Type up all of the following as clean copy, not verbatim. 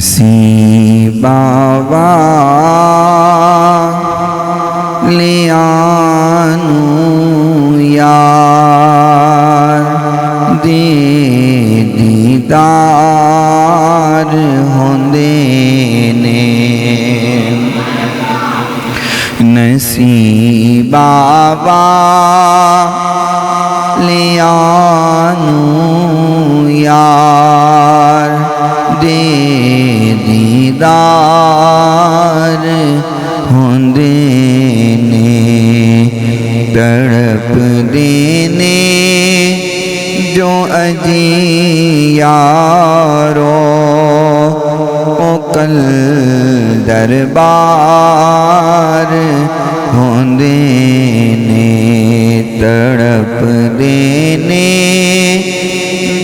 نصیبہ Liano یار دے دیدار ہوندے نے نصیبہ لیانو یار دے دیدار ہوندے نے تڑپ دینے جو اجی یارو او کل دربار ہوندے نے تڑپ دینے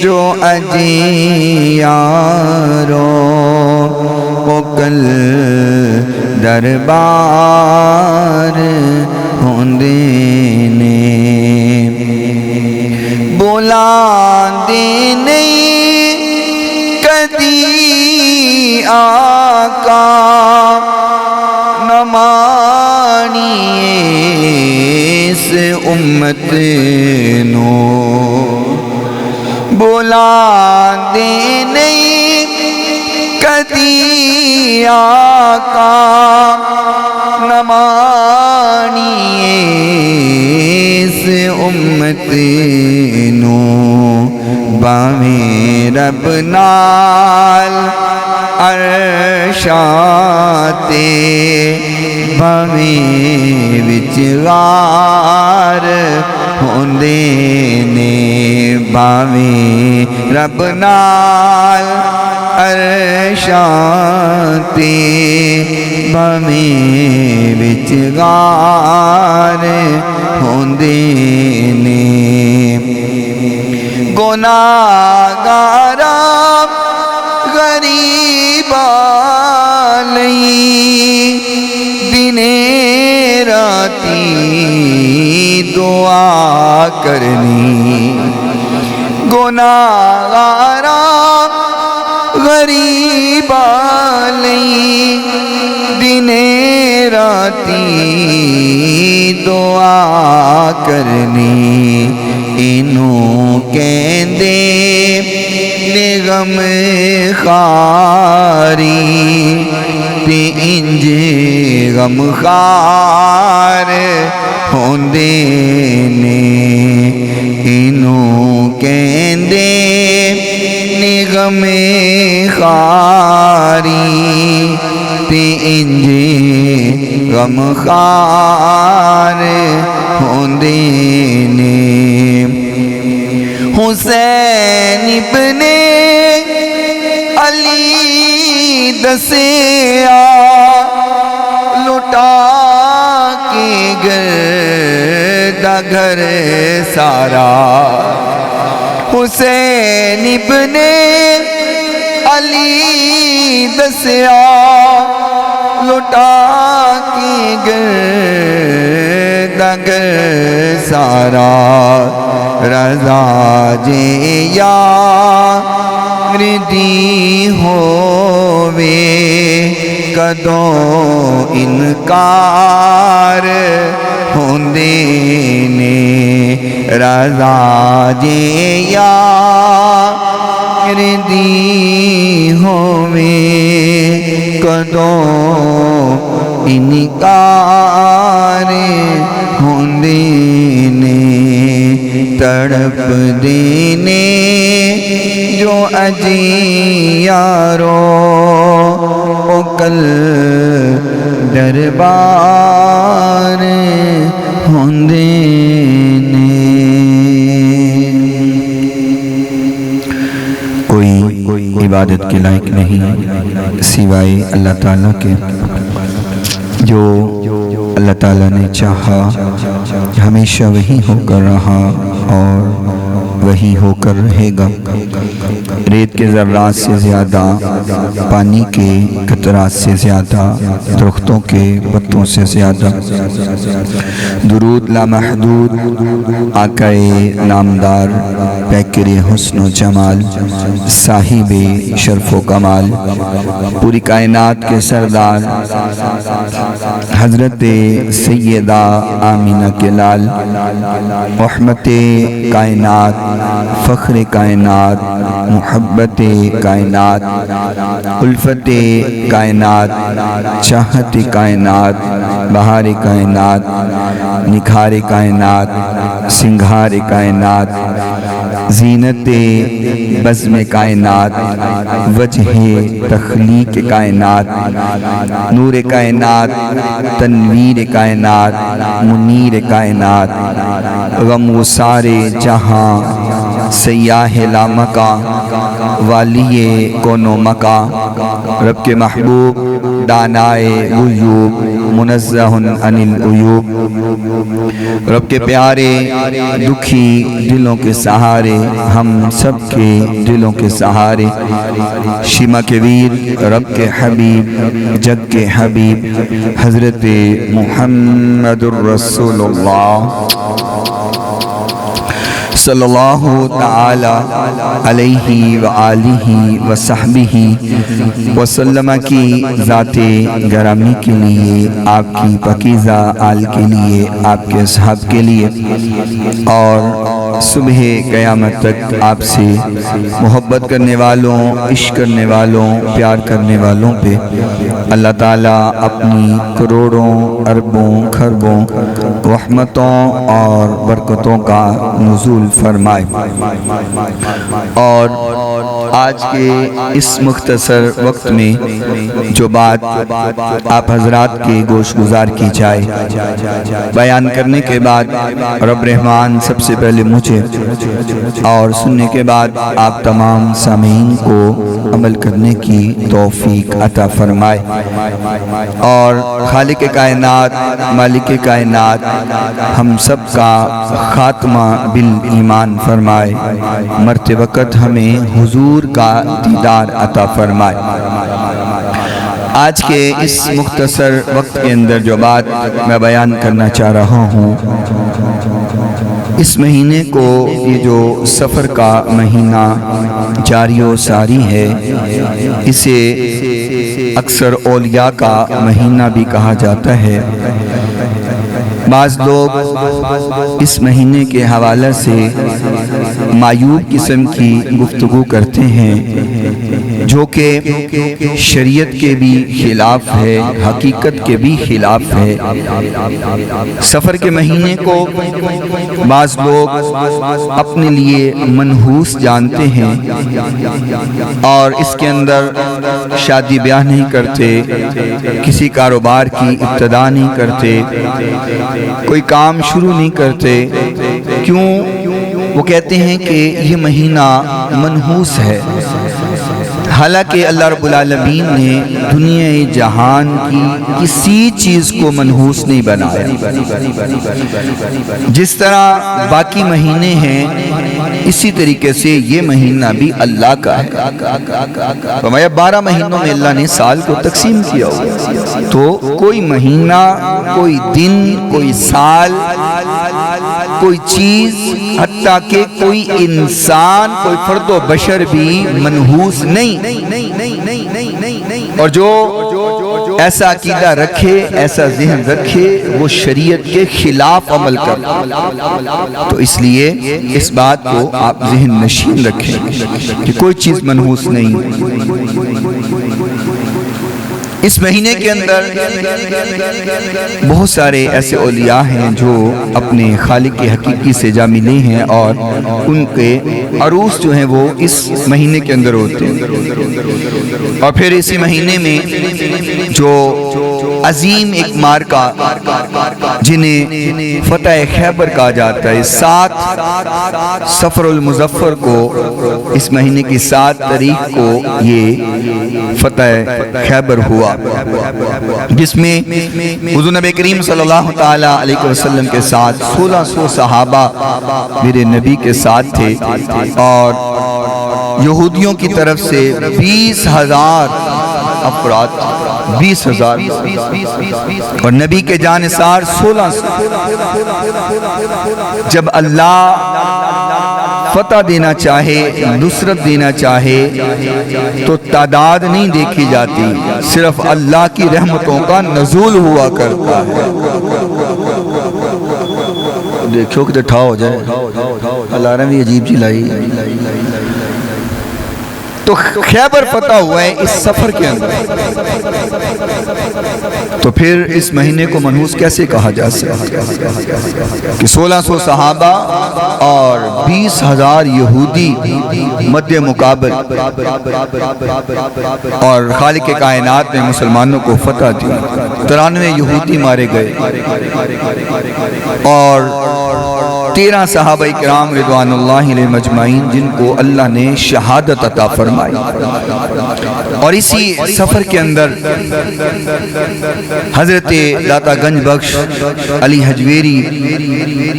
جو اجی یارو او کل دربار ہوندے نے بولا دینے کدی آقا نمانیے اس امت نو بولا دینے کدی آقا نمانیے اس امت نو باویں رب نال عرشاتے باویں وچ غار ہوندے نے باویں رب نال عرشاتے باویں وچ غار ہوندے نے گناہگاراں غریباں لئی دنے راتی دعا کرنی گناہگاراں غریباں لئی دنے راتی دعا کرنی انہوں کہندے غم خاری تے انج غم خار ہوندے نے انہوں کہندے غم خاری تے انج غم خار ہوندے نے حسین ابن علی دسیا لٹا کے گردا گھر سارا حسین ابن علی دسیا لٹا کے گردا گھر سارا رضا جے یار دی ہووے کدوں انکار ہوندے نے رضا جے یار دی ہووے کدوں انکار ہوندے نے تڑپ دینے جو اجی یارو او کل دربار ہوندے نے کوئی عبادت کے لائق نہیں سوائے اللہ تعالیٰ کے جو اللہ تعالیٰ نے چاہا ہمیشہ وہی ہو کر رہا اور وہی ہو کر رہے گا۔ ریت کے ذرات سے زیادہ، پانی کے قطرات سے زیادہ، درختوں کے پتوں سے زیادہ، درود لامحدود آقا نامدار، پیکر حسن و جمال، صاحب شرف و کمال، پوری کائنات کے سردار حضرت سیدہ آمینہ کے لال، رحمت کائنات، فخر کائنات، محبت کائنات، الفت کائنات، چاہت کائنات، بہار کائنات، نکھار کائنات، سنگھار کائنات، زینت بزم کائنات، وجہ تخلیق کائنات، نور کائنات، تنویر کائنات، منیر کائنات، غم گسار جہاں، سیاح لامکاں، والی کون و مکاں، رب کے محبوب، دانائے غیوب، منزہ عن العیوب، رب کے پیارے، دکھی دلوں کے سہارے، ہم سب کے دلوں کے سہارے، شیما کے ویر، رب کے حبیب، جگ کے حبیب، حضرت محمد الرسول اللہ صلی اللہ تعالی علیہ وآلہ وصحبہ وسلم کی ذات گرامی کے لیے، آپ کی پاکیزہ آل کے لیے، آپ کے اصحاب کے لیے، اور صبح قیامت تک آپ سے محبت کرنے والوں، عشق کرنے والوں، پیار کرنے والوں پہ اللہ تعالیٰ اپنی کروڑوں، اربوں، خربوں رحمتوں اور برکتوں کا نزول فرمائے۔ اور آج کے اس مختصر وقت میں جو بات آپ حضرات کے گوش گزار کی جائے، بیان کرنے کے بعد رب رحمان سب سے پہلے مجھے اور سننے کے بعد آپ تمام سامعین کو عمل کرنے کی توفیق عطا فرمائے، اور خالق کائنات، مالک کائنات ہم سب کا خاتمہ بالایمان فرمائے، مرتے وقت ہمیں حضور کا دیدار عطا فرمائے۔ آج کے اس مختصر وقت کے اندر جو بات میں بیان کرنا چاہ رہا ہوں، اس مہینے کو یہ جو سفر کا مہینہ جاری و ساری ہے، اسے اکثر اولیاء کا مہینہ بھی کہا جاتا ہے۔ بعض لوگ اس مہینے کے حوالے سے معیوب قسم کی گفتگو کرتے ہیں، جو کہ شریعت کے بھی خلاف ہے، حقیقت کے بھی خلاف ہے۔ سفر کے مہینے کو بعض لوگ اپنے لیے منحوس جانتے ہیں، اور اس کے اندر شادی بیاہ نہیں کرتے، کسی کاروبار کی ابتدا نہیں کرتے، کوئی کام شروع نہیں کرتے۔ کیوں؟ وہ کہتے ہیں کہ یہ مہینہ منحوس ہے، حالانکہ اللہ رب العالمین نے دنیا جہان کی کسی چیز کو منحوس نہیں بنایا۔ جس طرح باقی مہینے ہیں، اسی طریقے سے یہ مہینہ بھی اللہ کا ہے۔ فرمایا 12 مہینوں میں اللہ نے سال کو تقسیم کیا ہوا، تو کوئی مہینہ، کوئی دن، کوئی سال، کوئی چیز، حتیٰ کہ کوئی انسان، کوئی فرد و بشر بھی منحوس نہیں۔ اور جو ایسا عقیدہ رکھے، ایسا ذہن رکھے، وہ شریعت کے خلاف عمل کر۔ تو اس لیے اس بات کو آپ ذہن نشین رکھیں کہ کوئی چیز منحوس نہیں۔ اس مہینے کے اندر بہت سارے ایسے اولیاء ہیں جو اپنے خالق حقیقی سے جا ملے ہیں، اور ان کے عروس جو ہیں وہ اس مہینے کے اندر ہوتے ہیں۔ اور پھر اسی مہینے میں جو عظیم ایک مارکہ جنہیں فتح خیبر کہا جاتا ہے، 7 صفر المظفر کو، اس مہینے کی 7 تاریخ کو یہ فتح خیبر ہوا، جس میں حضور نبی کریم صلی اللہ تعالیٰ علیہ وسلم کے ساتھ 1600 صحابہ میرے نبی کے ساتھ تھے، اور یہودیوں کی طرف سے 20,000 افراد، 20,000، اور نبی کے جانثار 1600۔ جب اللہ فتح دینا چاہے، نصرت دینا چاہے، تو تعداد نہیں دیکھی جاتی، صرف اللہ کی رحمتوں کا نزول ہوا کرتا ہے۔ دیکھو کہ ٹھا ہو جائے، اللہ نے بھی عجیب چلائی۔ تو خیبر فتح ہوا ہے اس سفر کے اندر، تو پھر اس مہینے کو منحوس کیسے کہا جا سکتا کہ 1600 صحابہ اور 20,000 یہودی مد مقابل، اور خالق کائنات نے مسلمانوں کو فتح دی، 93 یہودی مارے گئے، اور 13 صحابہ کرام رضوان اللہ علیہ مجمعین جن کو اللہ نے شہادت عطا فرمائی۔ اور اسی سفر کے اندر حضرت داتا گنج بخش علی حجویری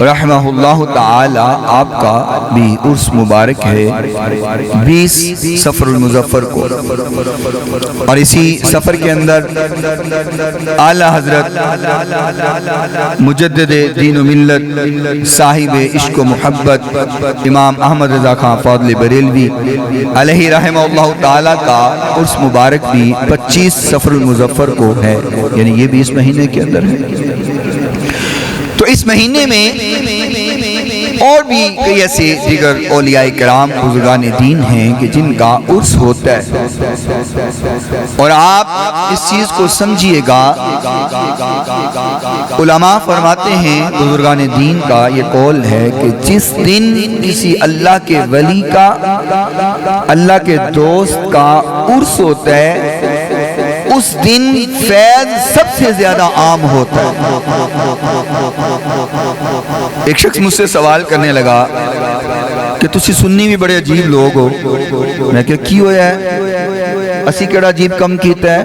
رحمہ اللہ تعالی آپ کا بھی عرس مبارک ہے 20 صفر المظفر کو، اور اسی سفر کے اندر اعلیٰ حضرت مجدد دین و ملت صاحب عشق و محبت امام احمد رضا خان فاضل بریلوی علیہ رحمہ اللہ تعالیٰ کا عرس مبارک بھی 25 صفر المظفر کو ہے، یعنی یہ بھی اس مہینے کے اندر ہے۔ تو اس مہینے میں اور بھی کئی ایسے دیگر اولیاء کرام بزرگان دین ہیں کہ جن کا عرس ہوتا ہے، اور آپ اس چیز کو سمجھیے گا، علماء فرماتے ہیں بزرگان دین کا یہ قول ہے کہ جس دن کسی اللہ کے ولی کا، اللہ کے دوست کا عرس ہوتا ہے، اس دن فیض سب سے زیادہ عام ہوتا ہے۔ ایک شخص مجھ سے سوال کرنے لگا کہ تسی سنی بھی بڑے عجیب لوگ ہو، میں کہا کی ہویا ہے، اسی کیڑا عجیب کم کیتا ہے،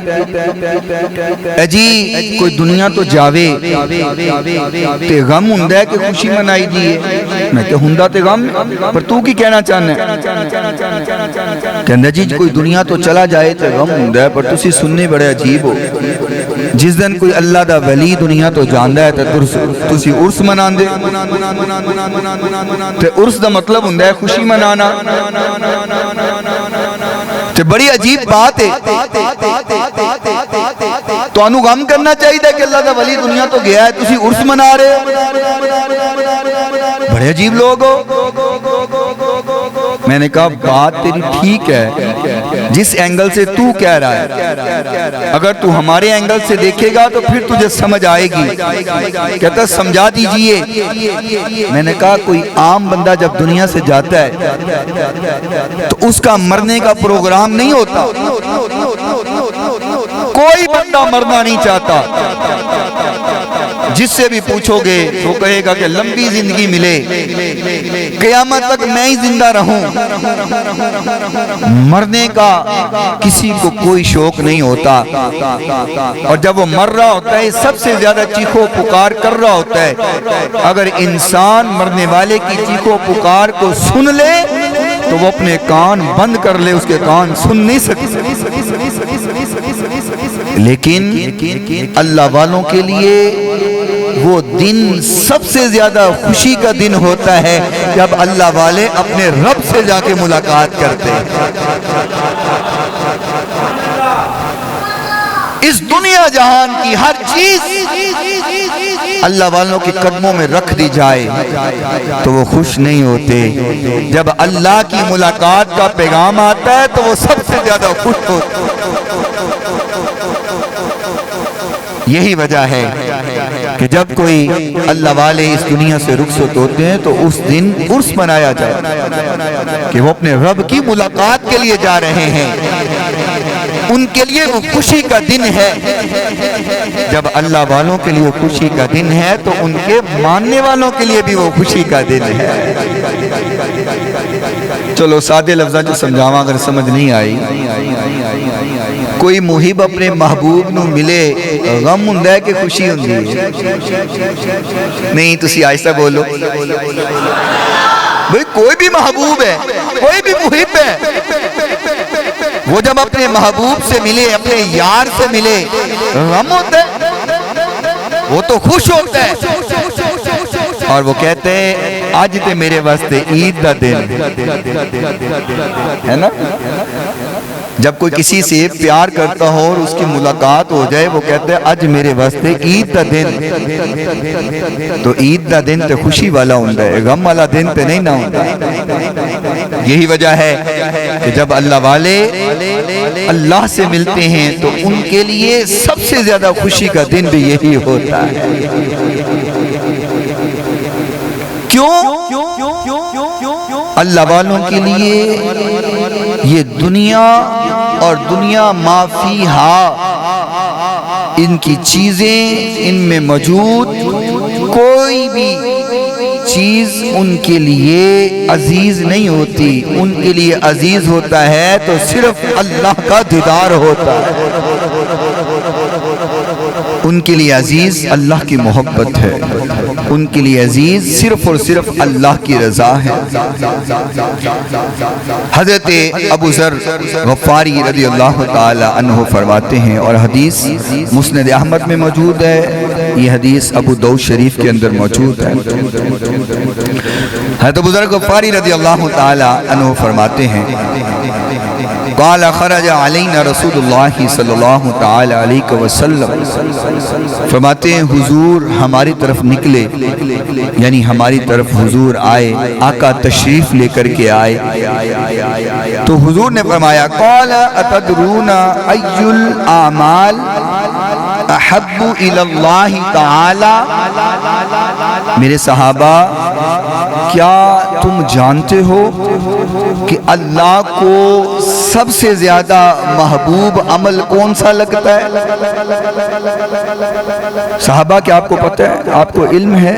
اے جی کوئی دنیا تو جاوے تے غم ہوندا ہے کہ خوشی منائی دیئے، میں کہا ہوندا تے غم، پر تو کی کہنا چاہنا ہے، کہنا جی کوئی دنیا تو چلا جائے تے غم ہوندا ہے، پر تسی سننے بڑے عجیب ہو، جس دن کوئی اللہ دا ولی دنیا تو جاندہ ہے تے تسی عرس منان دے، تے عرس دا مطلب ہوندا ہے خوشی منانا، تے بڑی عجیب بات ہے، تو انو غم کرنا چاہیے کہ اللہ دا ولی دنیا تو گیا ہے تسی عرس منا رہے، بڑے عجیب لوگ ہو۔ میں نے کہا بات تیری ٹھیک ہے، جس اینگل سے تو کہہ رہا ہے، اگر تو ہمارے اینگل سے دیکھے گا تو پھر تجھے سمجھ آئے گی، کہتا سمجھا دیجئے۔ میں نے کہا کوئی عام بندہ جب دنیا سے جاتا ہے تو اس کا مرنے کا پروگرام نہیں ہوتا، کوئی بندہ مرنا نہیں چاہتا، جس سے بھی پوچھو گے وہ کہے گا کہ لمبی زندگی ملے، قیامت تک میں ہی زندہ رہوں، مرنے کا کسی کو کوئی شوق نہیں ہوتا، اور جب وہ مر رہا ہوتا ہے سب سے زیادہ چیخو پکار کر رہا ہوتا ہے، اگر انسان مرنے والے کی چیخو پکار کو سن لے تو وہ اپنے کان بند کر لے، اس کے کان سن نہیں سکتے، لیکن اللہ والوں کے لیے وہ دن سب سے زیادہ خوشی کا دن ہوتا ہے جب اللہ والے اپنے رب سے جا کے ملاقات کرتے ہیں۔ اس دنیا جہان کی ہر چیز اللہ والوں کے قدموں میں رکھ دی جائے تو وہ خوش نہیں ہوتے، جب اللہ کی ملاقات کا پیغام آتا ہے تو وہ سب سے زیادہ خوش ہوتے ہیں۔ یہی وجہ ہے کہ جب کوئی اللہ والے اس دنیا سے رخصت ہوتے ہیں تو اس دن عرس منایا جائے کہ وہ اپنے رب کی ملاقات کے لیے جا رہے ہیں، ان کے لیے وہ خوشی کا دن ہے۔ جب اللہ والوں کے لیے خوشی کا دن ہے تو ان کے ماننے والوں کے لیے بھی وہ خوشی کا دن ہے۔ چلو سادے لفظاں جو سمجھاواں اگر سمجھ نہیں آئی، کوئی محب اپنے محبوب نو ملے غم ہوندا ہے کہ خوشی ہوندی ہے؟ نہیں، تسی آہستہ بولو بھئی، کوئی بھی محبوب ہے، کوئی بھی محب ہے، وہ جب اپنے محبوب سے ملے، اپنے یار سے ملے، غم ہوتا ہے، وہ تو خوش ہوتا ہے، اور وہ کہتے ہیں آج تے میرے واسطے عید دا دن ہے نا۔ جب کوئی کسی سے پیار کرتا ہو اور اس کی ملاقات ہو جائے، وہ کہتے ہیں آج میرے واسطے عید دا دن۔ تو عید دا دن تے خوشی والا ہوندا ہے، غم والا دن تے نہیں نہ ہوندا۔ یہی وجہ ہے کہ جب اللہ والے اللہ سے ملتے ہیں تو ان کے لیے سب سے زیادہ خوشی کا دن بھی یہی ہوتا ہے۔ کیوں؟ اللہ والوں کے لیے یہ دنیا اور دنیا ما فیہا، ان کی چیزیں، ان میں موجود کوئی بھی چیز ان کے لیے عزیز نہیں ہوتی۔ ان کے لیے عزیز ہوتا ہے تو صرف اللہ کا دیدار ہوتا ہے۔ ان کے لیے عزیز اللہ کی محبت ہے، ان کے لیے عزیز صرف اور صرف اللہ کی رضا ہے۔ حضرت ابو ذر غفاری رضی اللہ تعالی عنہ فرماتے ہیں، اور حدیث مسند احمد میں موجود ہے، یہ حدیث ابو داؤد شریف کے اندر موجود ہے۔ حضرت ابو ذر غفاری رضی اللہ تعالی عنہ فرماتے ہیں، قال خرج علینا رسول اللہ صلی اللہ تعالی علیہ وسلم، فرماتے ہیں حضور ہماری طرف نکلے، یعنی ہماری طرف حضور آئے، آقا تشریف لے کر کے آئے تو حضور نے فرمایا، قال اتدرون ای الاعمال احب الی اللہ تعالی، میرے صحابہ کیا تم جانتے ہو کہ اللہ کو سب سے زیادہ محبوب عمل کون سا لگتا ہے؟ صحابہ کیا آپ کو پتہ ہے، آپ کو علم ہے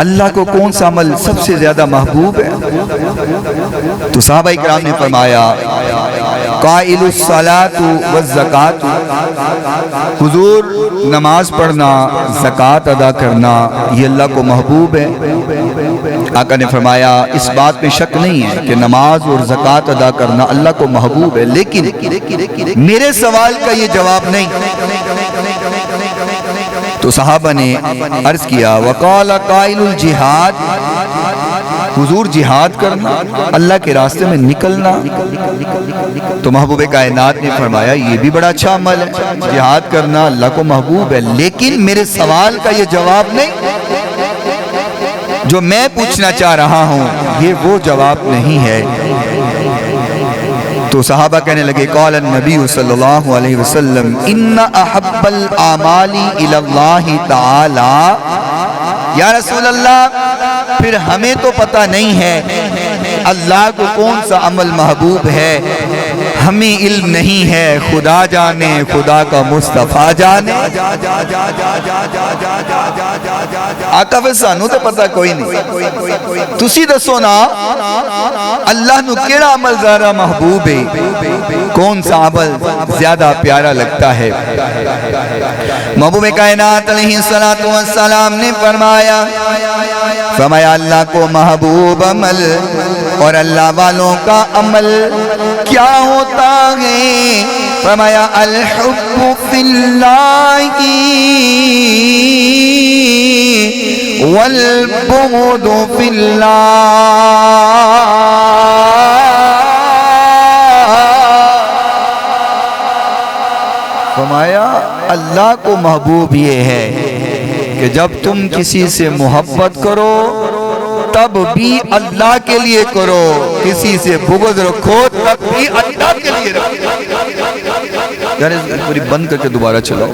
اللہ کو کون سا عمل سب سے زیادہ محبوب ہے؟ تو صحابہ اکرام نے فرمایا، قائل الصلاۃ والزکاۃ، حضور نماز پڑھنا، زکوٰۃ ادا کرنا یہ اللہ کو محبوب ہے۔ آقا نے فرمایا اس بات میں شک نہیں ہے کہ نماز اور زکوٰۃ ادا کرنا اللہ کو محبوب ہے، لیکن میرے سوال کا یہ جواب نہیں۔ تو صحابہ نے عرض کیا، وقال قائل الجہاد، حضور جہاد کرنا، اللہ کے راستے میں نکلنا۔ تو محبوب کائنات نے فرمایا یہ بھی بڑا اچھا عمل ہے، جہاد کرنا اللہ کو محبوب ہے، لیکن میرے سوال کا یہ جواب نہیں، جو میں پوچھنا چاہ رہا ہوں یہ وہ جواب نہیں ہے۔ تو صحابہ کہنے لگے، قال النبی صلی اللہ علیہ وسلم ان احب الاعمال الی اللہ تعالی، یا رسول اللہ پھر ہمیں تو پتہ نہیں ہے اللہ کو کون سا عمل محبوب ہے، ہمیں علم نہیں ہے، خدا جانے، خدا کا مصطفیٰ جانے۔ آقا پھر سانو تو پتہ کوئی نہیں، تسی دسو نا اللہ نو کیڑا عمل زیادہ محبوب ہے، کون سا عمل زیادہ پیارا لگتا ہے؟ محبوب کائنات علیہ السلام نے فرمایا اللہ کو محبوب عمل اور اللہ والوں کا عمل کیا ہوتا ہے؟ فرمایا الحب فی اللہ والبغض فی اللہ، فرمایا اللہ کو محبوب یہ ہے کہ جب تم کسی سے محبت کرو تب بھی اللہ کے لیے کرو، کسی سے بغض رکھو تب بھی اللہ کے لیے رکھو۔ یار اس پوری بند کر کے دوبارہ چلاؤ،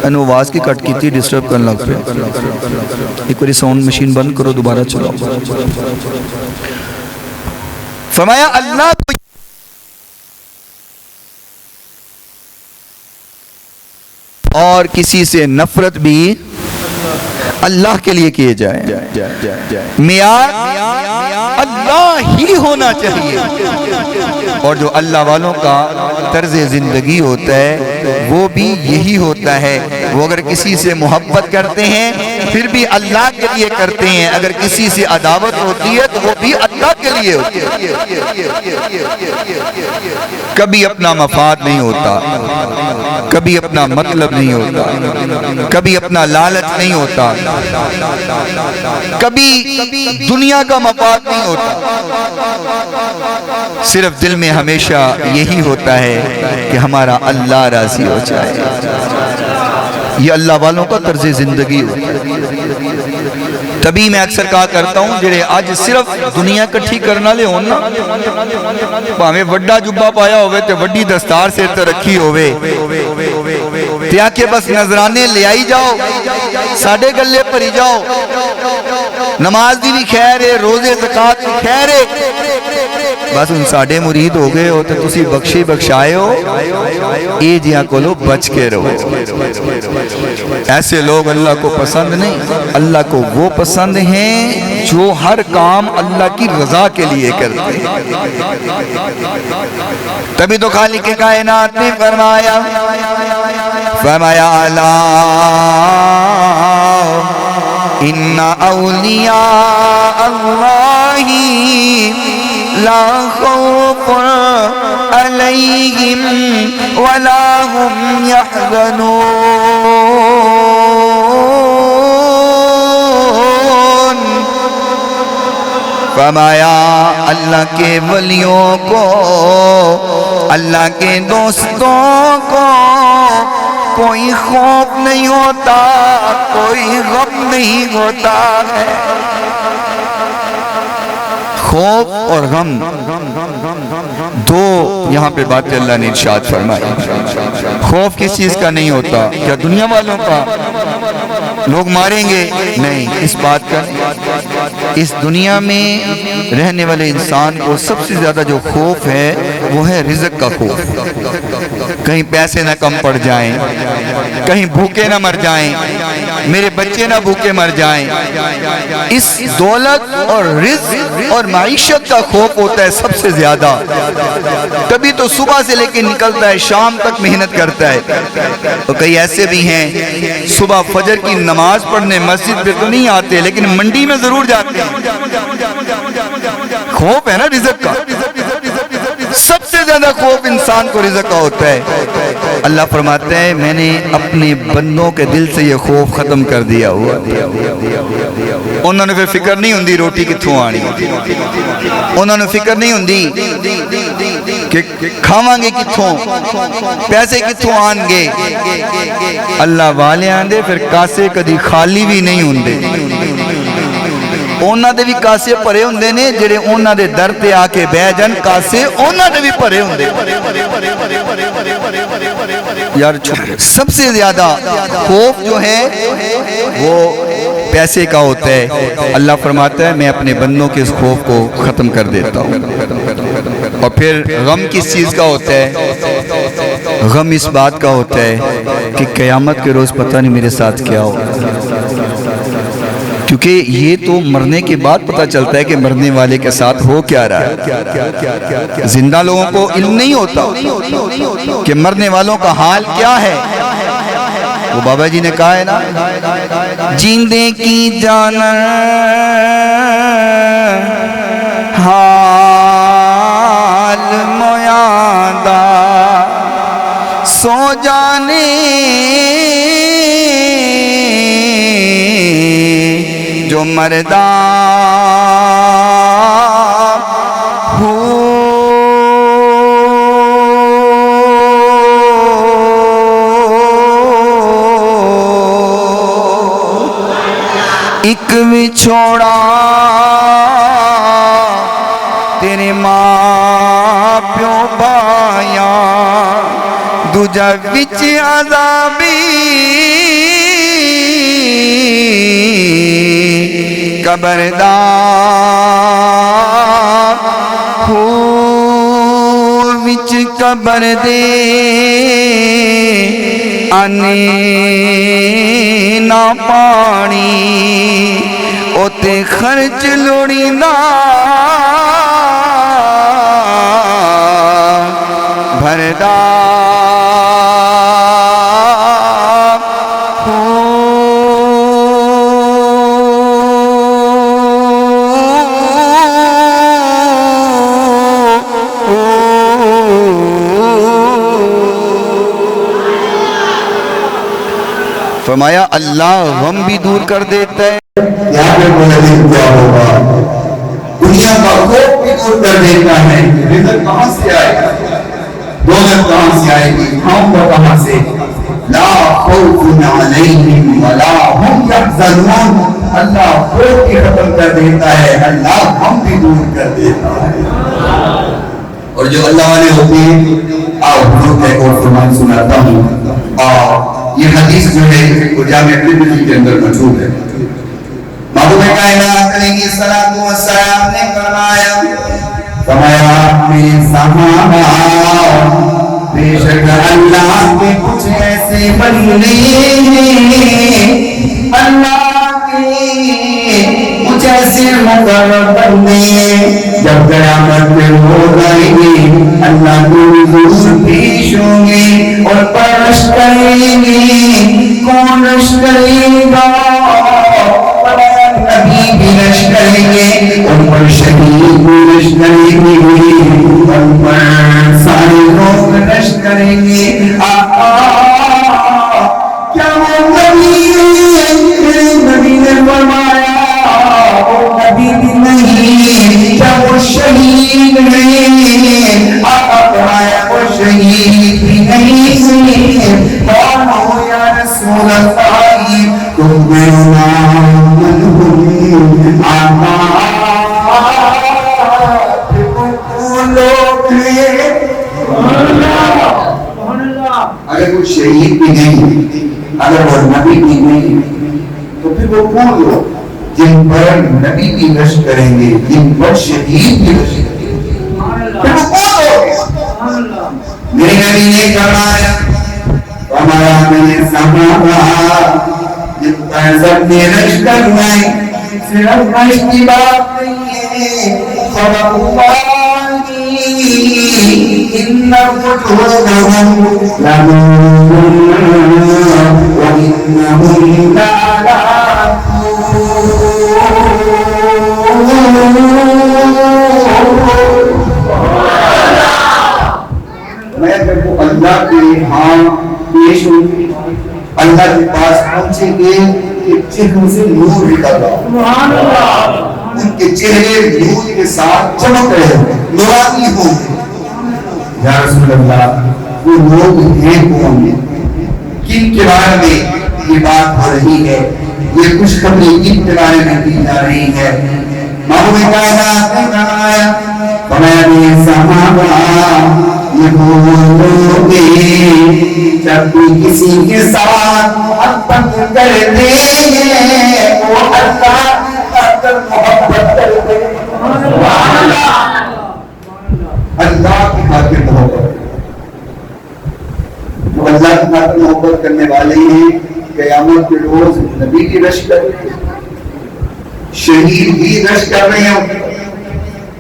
انہوں آواز کی کٹ کی تھی، ڈسٹرب کرنے لگ پہ، ایک پوری ساؤنڈ مشین بند کرو، دوبارہ چلاؤ۔ فرمایا اللہ کو اور کسی سے نفرت بھی اللہ کے لیے کیے جائے. معیار اللہ ہی ہونا چاہیے. اور جو اللہ والوں کا طرز زندگی ہوتا ہے وہ بھی یہی ہوتا ہے. وہ اگر کسی سے محبت کرتے ہیں پھر بھی اللہ کے لیے کرتے ہیں. اگر کسی سے عداوت ہوتی ہے تو وہ بھی اللہ کے لیے ہوتی ہے. کبھی اپنا مفاد نہیں ہوتا, کبھی اپنا مطلب نہیں ہوتا, کبھی اپنا لالچ نہیں ہوتا, کبھی دنیا کا مفاد نہیں ہوتا. صرف دل میں ہمیشہ یہی ہوتا ہے کہ ہمارا اللہ راضی ہو جائے. یہ اللہ والوں کا طرز زندگی ہوتا ہے. تبھی میں اکثر کہا کرتا ہوں جڑے آج صرف دنیا کٹھی کرنا لے ہونا, ہمیں وڈا جبہ پایا ہوئے تے وڈی دستار سے رکھی ہوئے تے آکے بس نظرانے لے آئی جاؤ, ساڑھے گلے پری جاؤ, نماز دی بھی خیر ہے, روزے زکاة بھی خیر ہے, بس ان ساڑھے مرید ہو گئے ہو تو تسی بخشی بخشائے ہو, اے جیاں کو لو بچ کے رہو. ایسے لوگ اللہ کو پسند نہیں. اللہ کو وہ پسند ہیں جو ہر کام اللہ کی رضا کے لیے کرتے ہیں. تبھی تو خالق کائنات نے فرمایا الا ان اولیاء اللہ لا خوف علیہم ولا هم يحزنون. فرمایا اللہ کے ولیوں کو, اللہ کے دوستوں کو کوئی خوف نہیں ہوتا, کوئی غم نہیں ہوتا ہے. خوف اور غم دو یہاں پہ باتیں اللہ نے ارشاد فرمائی. خوف کس چیز کا نہیں ہوتا؟ کیا دنیا والوں کا؟ لوگ ماریں گے؟ نہیں, اس بات کا. اس دنیا میں رہنے والے انسان کو سب سے زیادہ جو خوف ہے وہ ہے رزق کا خوف. کہیں پیسے نہ کم پڑ جائیں, کہیں بھوکے نہ مر جائیں, میرے بچے نہ بھوکے مر جائیں. اس دولت اور رزق اور معیشت کا خوف ہوتا ہے سب سے زیادہ. کبھی تو صبح سے لے کے نکلتا ہے شام تک محنت کرتا ہے. تو کئی ایسے بھی ہیں صبح فجر کی نماز پڑھنے مسجد پہ تو نہیں آتے لیکن منڈی میں ضرور جاتے ہیں. خوف ہے نا رزق کا. سب سے زیادہ خوف انسان کو رزق کا ہوتا ہے. اللہ فرماتا ہے میں نے اپنے بندوں کے دل سے یہ خوف ختم کر دیا ہوا. انہوں نے پھر فکر نہیں ہوندی روٹی کتھوں آنی, انہوں نے فکر نہیں ہوندی کہ کھاواں گے کتھوں, پیسے کتھوں آن گے. اللہ والے آندے پھر کاسے کدی خالی بھی نہیں ہوندے. اونا دے بھی کاسے پرے ہوندے نے جڑے اونا دے در تے آکے بے جن کاسے اونا دے بھی پرے ہوندے. یار سب سے زیادہ خوف جو ہے وہ پیسے کا ہوتا ہے. اللہ فرماتا ہے میں اپنے بندوں کے اس خوف کو ختم کر دیتا ہوں. اور پھر غم کس چیز کا ہوتا ہے؟ غم اس بات کا ہوتا ہے کہ قیامت کے روز پتہ نہیں میرے ساتھ کیا ہو. کیونکہ یہ تو مرنے کے بعد پتہ چلتا ہے کہ مرنے والے کے ساتھ ہو کیا رہا ہے. زندہ لوگوں کو علم نہیں ہوتا کہ مرنے والوں کا حال کیا ہے. وہ بابا جی نے کہا ہے نا جیندے کی جان حال مویاندہ سو جانے جو مردہ ایک وچھوڑا تیرے ماں پیو بایا دوجا وچ عذابی قبردار خور وچ قبر دے آنے نہ پانی اوتے خرچ لوڑیندا بھردا فرمایا اللہ غم بھی دور کر دیتا ہے. یہاں پہ مولوی کیا ہوگا؟ دنیا کا خوف بھی دور کر دیتا ہے. رزق کہاں سے آئے گا؟ دولت کہاں سے آئے گی؟ ہم کو کہاں سے؟ لا خوف علیہم ولا هم یحزنون. اللہ خوف بھی ختم کر دیتا ہے, اللہ غم بھی دور کر دیتا ہے. اور جو اللہ والے ہوتے ہیں, آؤ حضور کا ایک اور فرمان سناتا ہوں. اور یہ حدیث جو ہے وہ جامع ترمذی کے اندر موجود ہے. محبوب کائنات علیہ الصلوۃ والسلام نے فرمایا میرے صحابہ, بے شک اللہ کے کچھ ایسے بندے ہیں, اللہ کے کچھ ایسے مقرب بندے ہیں, جب قیامت میں روز آئیں گے اللہ کو حضور پیش ہوں گے اور پرش کریں گے. کون رش کرے گا؟ نبی بھی رش کریں گے, ان پر شہید بھی رش کریں گے, ان پر سارے لوگ رش کریں گے. آقا کیا وہ نبی میرے نبی نے فرمایا وہ نبی بھی نہیں, کیا وہ شہید نہیں؟ آقا فرمایا وہ شہید بھی نہیں. کون ہو یا رسول اللہ؟ تم اگر وہ شہید بھی نہیں, اگر وہ نبی بھی نہیں, تو پھر وہ کون لوگ جن پر نبی بھی رش کریں گے, جن پر شہید بھی رش کریں گے, پھر وہ کون لوگ؟ میرے نبی نے فرمایا میرے صحابہ جن پر سب نے رش کرنا ہے, صرف رش کی بات نہیں ہے, إن وجوههم لمنون وإنهم میں جب وہ اللہ کے ہاں پیش ہوں, اللہ کے پاس پہنچیں گے, چہروں سے نور نکل رہا, ان کے چہرے نور کے ساتھ چمک رہے ہوں, نورانی ہوں. یا رسول اللہ وہ لوگ ہیں کون ہیں؟ کن کے بارے میں یہ بات ہو رہی ہے؟ یہ خوشخبری کن کے بارے میں دی جا رہی ہے؟ محبوب کائنات نے فرمایا میرے صحابہ یہ وہ لوگ ہیں جب بھی کسی کے ساتھ محبت کرتے ہیں وہ اللہ محبت کرتے ہیں. اللہ کی خاطر محبت, جو اللہ کی خاطر محبت کرنے والے ہیں قیامت کے روز نبی کی رش کر رہے ہیں, شہید بھی رش کر رہے ہیں,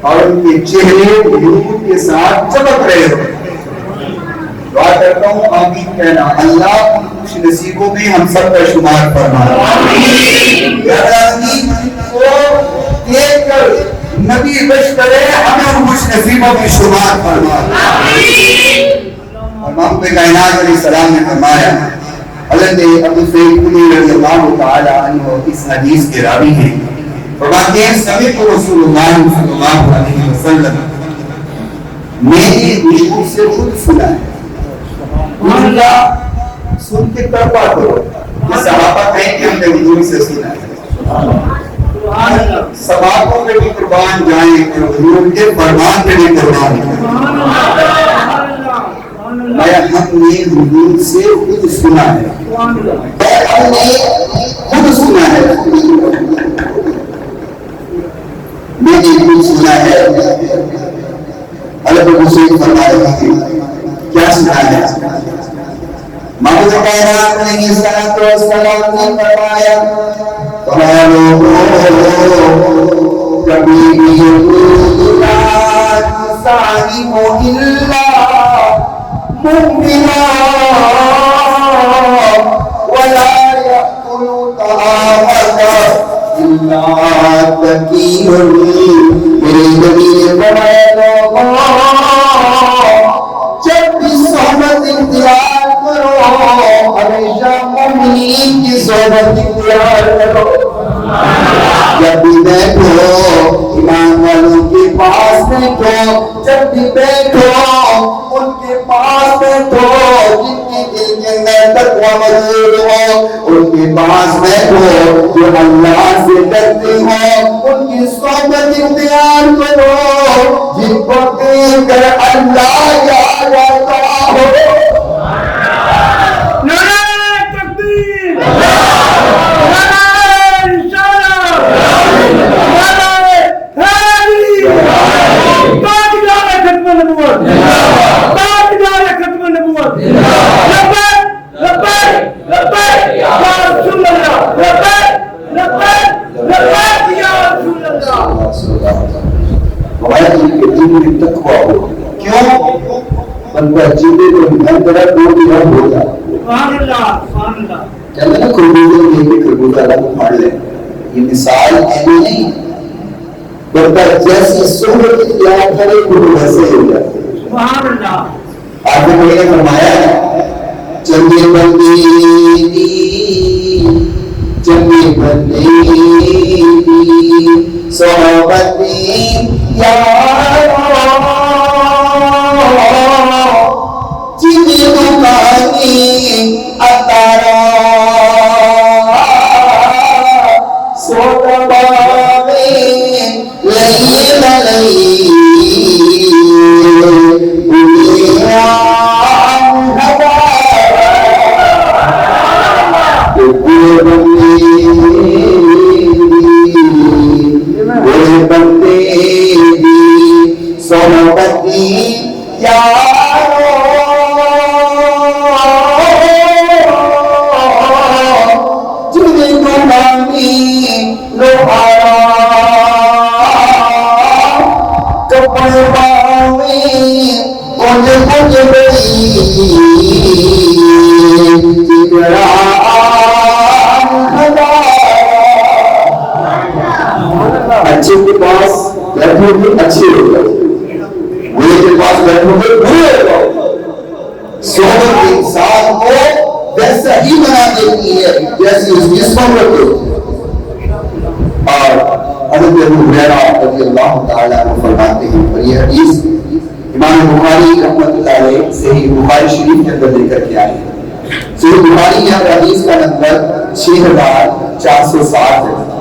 اور ان کے چہرے نور کے ساتھ چمک رہے ہیں. دعا کرتا ہوں آمین کہنا, اللہ خوش نصیبوں میں ہم سب کا شمار فرمائے. دیکھ کر نبی رش کرے, ہمیں خوش نصیبوں کی شمار فرمائے. اور محبوب کائنات علیہ السلام نے فرمایا, حضرت ابو سعید خدری رضی اللہ تعالی عنہ اس حدیث کے راوی ہیں, فرماتے ہیں سمعت رسول اللہ صلی اللہ علیہ وسلم, میں نے حضور سے خود سنا ہے. اللہ سن کے تڑپا کرو, یہ صحابہ کہیں کہ ہم نے حضور سے سنا ہے. سباقوں پہ بھی قربان جائیں, حضور کے فرمان پہ بھی قربان جائیں. ہم نے حضور سے خود سنا ہے, ہم نے خود سنا ہے, میں نے خود سنا ہے. اللہ کو سے فرمایا کہ کیا سنا ہے؟ محمود کائنات علیہ السلام نے فرمایا تمہارے لوگوں کبھی بھی صاحب الا مؤمنا ولا يأكل طعامك الا تقي میرے نبی نے فرمایا لوگوں جب بھی صحبت اختیار کرو ہمیشہ مومنین کی صحبت اختیار کرو جب بھی بیٹھو ایمان والوں کے پاس بیٹھو جب بھی بیٹھو ان کے پاس بیٹھو جن کے دل کے اندر تقوی موجود ہو ان کے پاس بیٹھو جو اللہ سے ڈرتے ہو ان کی صحبت اختیار کرو جن کو دیکھ کر اللہ یاد آتا ہو بندہ جینے کو ہر طرح دو دن ہو جائے کہتے ہیں نا خربوزے لے کے خربوزہ الگ پھاڑ لیں یہ مثال ایسی نہیں بندہ جیسی صحبت اختیار کرے وہ ویسے ہی ہو جاتے آپ نے کوئی نے فرمایا چنگے بندے صحبت جنہیں دکانی اتارا سوٹبا میں لئی دنیا بندے صحبتی اچھے کے پاس بیٹھو گے اچھے ہو جاؤ برے کے پاس بیٹھو گے برے ہو جاؤ صحبت انسان کو ویسا ہی بنا دیتی ہے جیسی اس کی صحبت ہوتی ہے اور حضرت ابو ہریرہ رضی اللہ تعالیٰ عنہ فرماتے ہیں اور یہ حدیث امام بخاری رحمۃ اللہ علیہ صحیح بخاری شریف کے اندر لے کر کے آئے ہیں صحیح بخاری میں حدیث کا نمبر 6407 ہے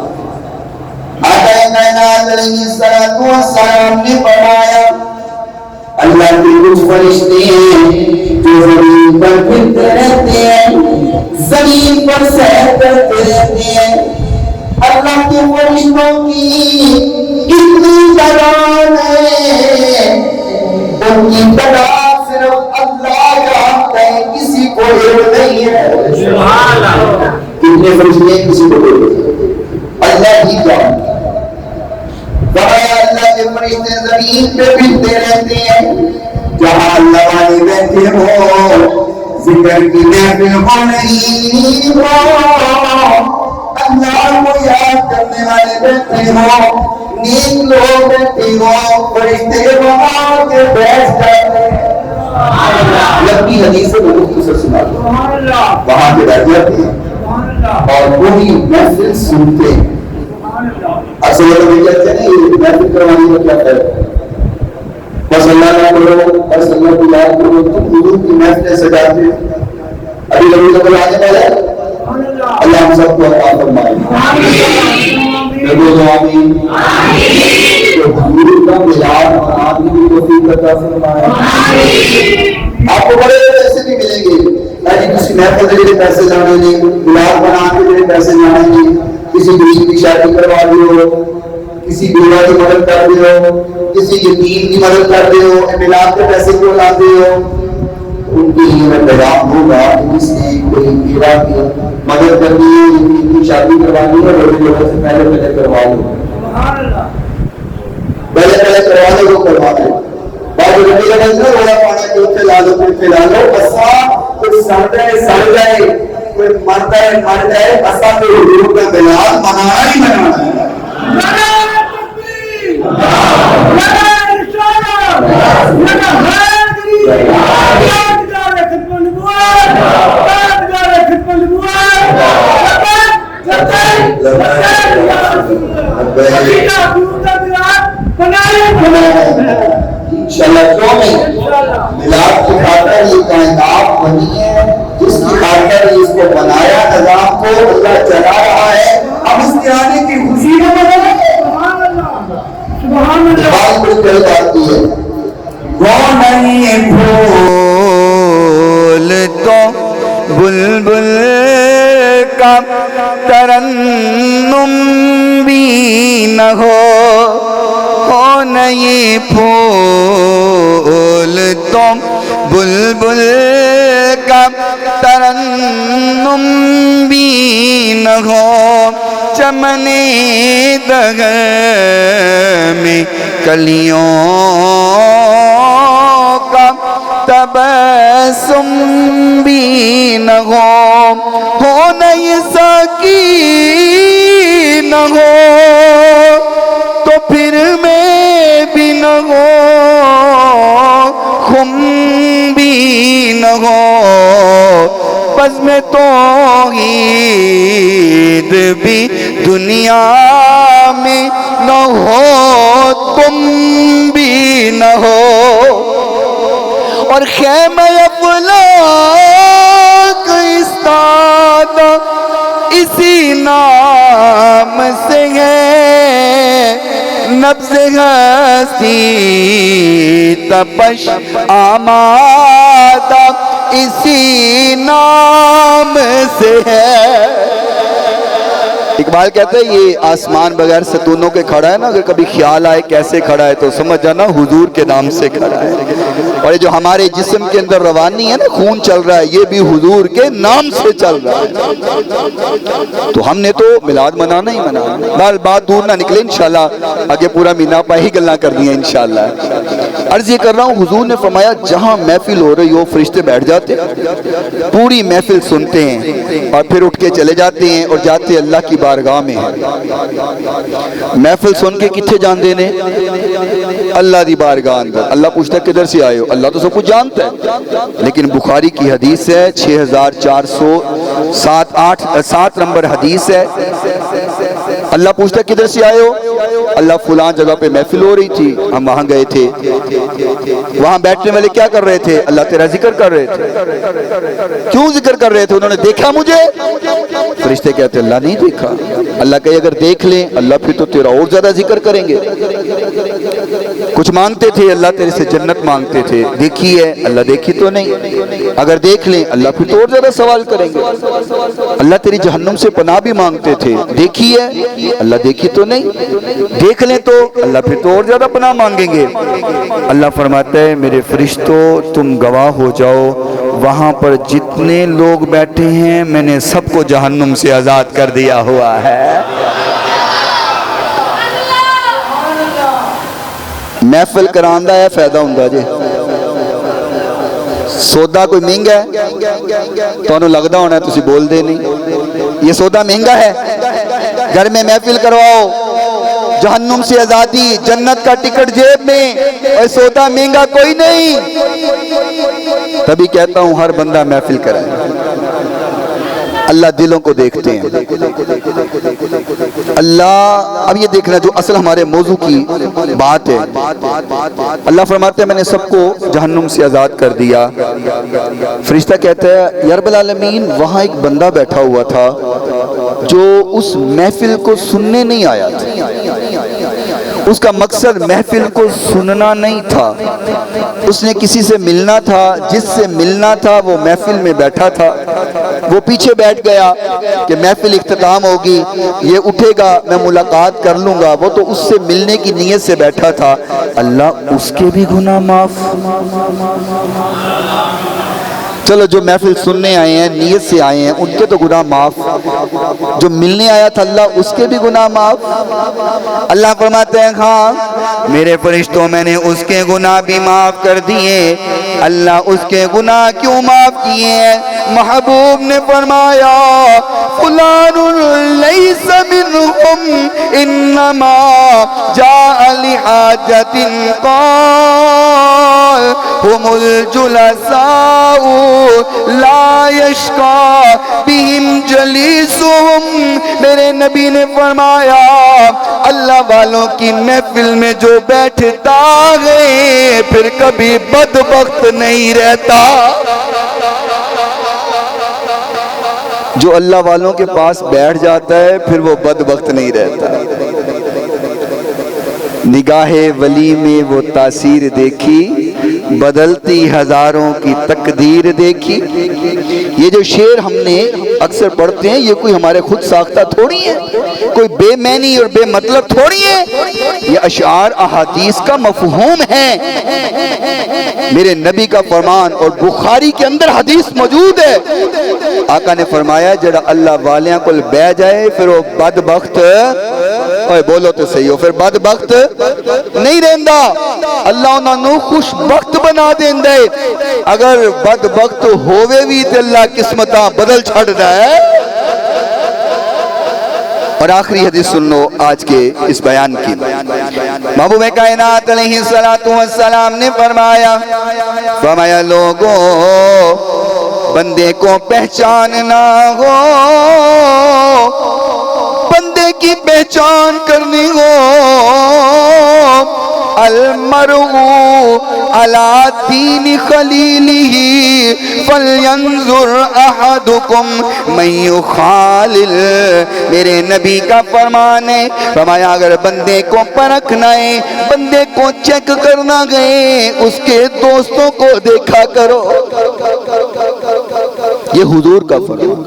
آقا کائنات علیہ السلام نے فرمایا اللہ کے کچھ فرشتے ہیں جو زمین پر پھرتے رہتے ہیں زمین پر سیر کرتے رہتے ہیں اللہ کے فرشتوں کی اتنی زبان ہے ان کی تعداد صرف اللہ جانتا ہے کسی کو علم نہیں ہے کتنے فرشتے ہیں کسی کو علم نہیں اللہ ہی جانتا ہے اللہ کے فرشتے زمین پہ پھرتے رہتے ہیں جہاں اللہ والے بیٹھے ہو ذکر کی محفل ہو نہیں ہو اللہ کو یاد کرنے والے بیٹھے ہو نیک لوگ بیٹھے ہو فرشتے وہاں کے بیٹھ جاتے ہیں لمبی حدیث سے مختصر سنا دو وہاں کے بیٹھ جاتے ہیں اور وہی محفل سنتے ہیں اصل میں کہتے ہیں یہ محفل کروانے کا کیا ہے بس اللہ نہ کرو بس اللہ کو یاد کرو تم حضور کی محفلیں سجاتے ہیں ابھی لوگوں کو بلانے والا اللہ ہم سب کو عطا فرمائے آمین تو حضور کا ملاد منانے کی توفیق عطا فرمائے آپ کو بڑے پیسے بھی ملیں گے یعنی کسی محفل کے لیے پیسے جانے نہیں ملاد بنانے کے لیے پیسے جانے نہیں کسی غریب کی شادی کروا دیو کسی بیوہ کی مدد کر دیو کسی یتیم کی مدد کر دیو ملاد کے پیسے کو لا دیو ان کے لیے میں پیغام دوں گا کہ جس نے کوئی میرا کی مدد کرنی ہے، ان کی شادی کروانی ہے، وہ لوگوں سے پہلے کروا لو، پہلے کروا لو، وہ کروا لو۔ بعد میں لگے گا روڑا پانا کہ اتنے لا دو، اتنے لا لو، بسا کوئی سڑ جائے، کوئی مرتا ہے مر جائے، بسا کوئی حضور کا بلال منانا ہی منانا ہے۔ انشاءاللہ کیوں نہیں، میلاد کی خاطر یہ کائنات بنی ہے، جس کی خاطر اس کو بنایا، نظام کو اللہ چلا رہا ہے، ہم اس کے آنے کی خوشی میں بنا ہے۔ بات کچھ غلط آتی ہے، وہ نہیں پھول تو بلبل کا ترنم بھی نہ ہو نہیں پھول تو بلبل کا ترنم بھی نہ ہو، چمن دگر میں کلیوں کا تبسم بھی نہ ہو نہیں سکی نہ ہو تو پھر میں بھی نہ ہو، خم بھی نہ ہو، بس میں توحید بھی دنیا میں نہ ہو، تم بھی نہ ہو، اور خیمہ افلاک استاد اسی نام سے ہے، نبض ہستی تپش آمادہ اسی نام سے ہے۔ اقبال کہتا ہے یہ آسمان بغیر ستونوں کے کھڑا ہے نا، اگر کبھی خیال آئے کیسے کھڑا ہے تو سمجھ جانا حضور کے نام سے کھڑا ہے، اور یہ جو ہمارے جسم کے اندر روانی ہے نا، خون چل رہا ہے، یہ بھی حضور کے نام سے چل رہا ہے۔ تو ہم نے تو میلاد منانا ہی منانا، بات دور نہ نکلے، انشاءاللہ آگے پورا مہینہ پہ ہی گلنا کر دیا انشاءاللہ۔ عرض یہ کر رہا ہوں، حضور نے فرمایا جہاں محفل ہو رہی ہو فرشتے بیٹھ جاتے، پوری محفل سنتے ہیں اور پھر اٹھ کے چلے جاتے ہیں اور جاتے اللہ کی بارگاہ میں ہیں۔ محفل سن کے کتھے جان دینے؟ اللہ دی بارگاہ اندر۔ اللہ پوچھتا ہے کدھر سے آئے ہو؟ اللہ تو سب کچھ جانتا ہے، لیکن بخاری کی حدیث ہے 6407 نمبر حدیث ہے، اللہ پوچھتا ہے کدھر سے آئے ہو؟ اللہ فلان جگہ پہ محفل ہو رہی تھی، ہم وہاں گئے تھے، وہاں بیٹھنے والے کیا کر رہے تھے؟ اللہ تیرا ذکر کر رہے تھے۔ کیوں ذکر کر رہے تھے؟ انہوں نے دیکھا مجھے؟ فرشتے کہتے اللہ نہیں دیکھا۔ اللہ کہے اگر دیکھ لیں اللہ پھر تو تیرا اور زیادہ ذکر کریں گے۔ کچھ مانگتے تھے اللہ تیرے سے جنت مانگتے تھے، دیکھی ہے؟ اللہ دیکھی تو نہیں۔ اگر دیکھ لیں اللہ پھر تو اور زیادہ سوال کریں گے۔ اللہ تیری جہنم سے پناہ بھی مانگتے تھے، دیکھی ہے؟ اللہ دیکھی تو نہیں۔ دیکھ لیں تو اللہ پھر تو اور زیادہ پناہ مانگیں گے۔ اللہ فرماتا ہے میرے فرشتوں تم گواہ ہو جاؤ، وہاں پر جتنے لوگ بیٹھے ہیں میں نے سب کو جہنم سے آزاد کر دیا ہوا ہے۔ محفل کراندہ ہے فائدہ ہوندہ جے، سودا کوئی مہنگا ہے تو انہوں لگدا ہونا ہے تسی بول دے نہیں، یہ سودا مہنگا ہے، گھر میں محفل کرواؤ، جہنم سے آزادی، جنت کا ٹکٹ جیب میں، اور سودا مہنگا کوئی نہیں۔ تبھی کہتا ہوں ہر بندہ محفل کرے، اللہ دلوں کو دیکھتے ہیں۔ اللہ اب یہ دیکھنا جو اصل ہمارے موضوع کی بات ہے، اللہ فرماتے ہیں میں نے سب کو جہنم سے آزاد کر دیا۔ فرشتہ کہتا ہے یا رب العالمین وہاں ایک بندہ بیٹھا ہوا تھا جو اس محفل کو سننے نہیں آیا تھا، اس کا مقصد محفل کو سننا نہیں تھا، اس نے کسی سے ملنا تھا، جس سے ملنا تھا وہ محفل میں بیٹھا تھا، وہ پیچھے بیٹھ گیا کہ محفل اختتام ہوگی، یہ اٹھے گا میں ملاقات کر لوں گا، وہ تو اس سے ملنے کی نیت سے بیٹھا تھا۔ اللہ اس کے بھی گناہ معاف، چلو جو محفل سننے آئے ہیں نیت سے آئے ہیں ان کے تو گناہ معاف، جو ملنے آیا تھا اللہ اس کے بھی گناہ معاف۔ اللہ فرماتے ہیں ہاں میرے فرشتوں میں نے اس کے گناہ بھی معاف کر دیے۔ اللہ اس کے گناہ کیوں معاف کیے ہیں؟ محبوب نے فرمایا فلان لیس منہم انما جاء لحاجت قال هم الجلساء لا یشقا بہم جلیسہم۔ میرے نبی نے فرمایا اللہ والوں کی محفل میں جو بیٹھتا ہے پھر کبھی بدبخت نہیں رہتا۔ جو اللہ والوں کے پاس بیٹھ جاتا ہے پھر وہ بدبخت نہیں رہتا۔ نگاہ ولی میں وہ تاثیر دیکھی، بدلتی ہزاروں کی تقدیر دیکھی۔ یہ جو شعر ہم نے اکثر پڑھتے ہیں یہ کوئی ہمارے خود ساختہ تھوڑی ہے، کوئی بے معنی اور بے مطلب تھوڑی ہے، یہ اشعار احادیث کا مفہوم ہے، میرے نبی کا فرمان، اور بخاری کے اندر حدیث موجود ہے۔ آقا نے فرمایا جڑا اللہ والیاں کل بہ جائے پھر وہ بدبخت، اوے بولو تو صحیح ہو، پھر بدبخت نہیں رہندا، اللہ انہاں نو خوش بخت بنا دیندے۔ اگر بدبخت ہووے بھی تے اللہ قسمتاں بدل چھڑدا ہے۔ اور آخری حدیث سن لو آج کے اس بیان کی۔ محبوب کائنات علیہ السلام نے فرمایا لوگوں بندے کو پہچاننا ہو، بندے کی پہچان کرنی ہو، المرء علی دین خلیلہ فلینظر احدکم من یخالل۔ میرے نبی کا فرمان ہے، فرمایا اگر بندے کو پرکھنا ہے، بندے کو چیک کرنا ہے، اس کے دوستوں کو دیکھا کرو۔ یہ حضور کا فرمان،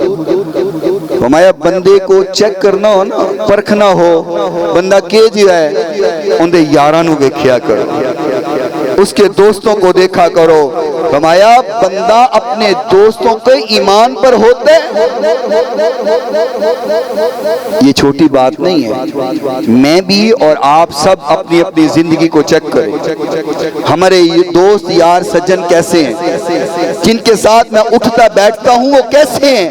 فرمایا بندے کو چیک کرنا ہو نا، پرکھنا ہو، بندہ کے جی ہے اندے یارانو ویکھیا کرو، اس کے دوستوں کو دیکھا کرو۔ فرمایا بندہ اپنے دوستوں کے ایمان پر ہوتا ہے، یہ چھوٹی بات نہیں ہے۔ میں بھی اور آپ سب اپنی اپنی زندگی کو چیک کریں، ہمارے دوست یار سجن کیسے ہیں، جن کے ساتھ میں اٹھتا بیٹھتا ہوں وہ کیسے ہیں،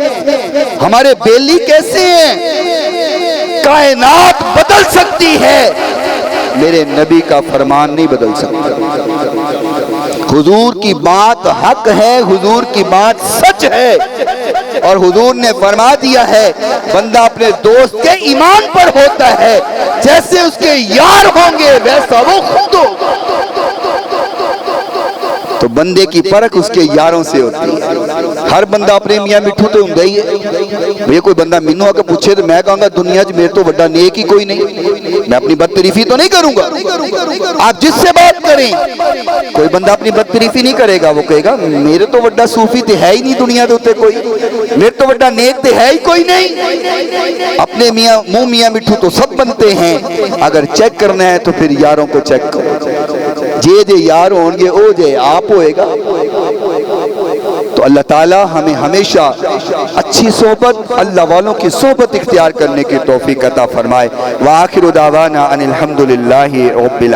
ہمارے بیلی کیسے ہیں۔ کائنات بدل سکتی ہے، میرے نبی کا فرمان نہیں بدل سکتا۔ حضور کی بات حق ہے، حضور کی بات سچ ہے، اور حضور نے فرما دیا ہے بندہ اپنے دوست کے ایمان پر ہوتا ہے، جیسے اس کے یار ہوں گے ویسا وہ خود ہوگا۔ تو بندے کی پرکھ اس کے یاروں سے ہوتی ہے۔ ہر بندہ اپنے میاں مٹھو تو ہوں گئی ہے، یہ کوئی بندہ مینوں آ کے پوچھے تو میں کہوں گا دنیا میں میرے تو بڑا نیک ہی کوئی نہیں، میں اپنی بدتریفی تو نہیں کروں گا۔ آپ جس سے بات کریں کوئی بندہ اپنی بدتریفی نہیں کرے گا، وہ کہے گا میرے تو بڑا صوفی تے ہے ہی نہیں دنیا دے کوئی، میرے تو بڑا نیک تے ہے ہی کوئی نہیں۔ اپنے منہ میاں مٹھو تو سب بنتے ہیں، اگر چیک کرنا ہے تو پھر یاروں کو چیک کرو، جے یار ہوں گے او جے آپ ہوئے گا۔ تو اللہ تعالی ہمیں ہمیشہ اچھی صحبت، اللہ والوں کی صحبت اختیار کرنے کی توفیق عطا فرمائے۔ وآخر دعوانا ان الحمدللہ رب العالمین۔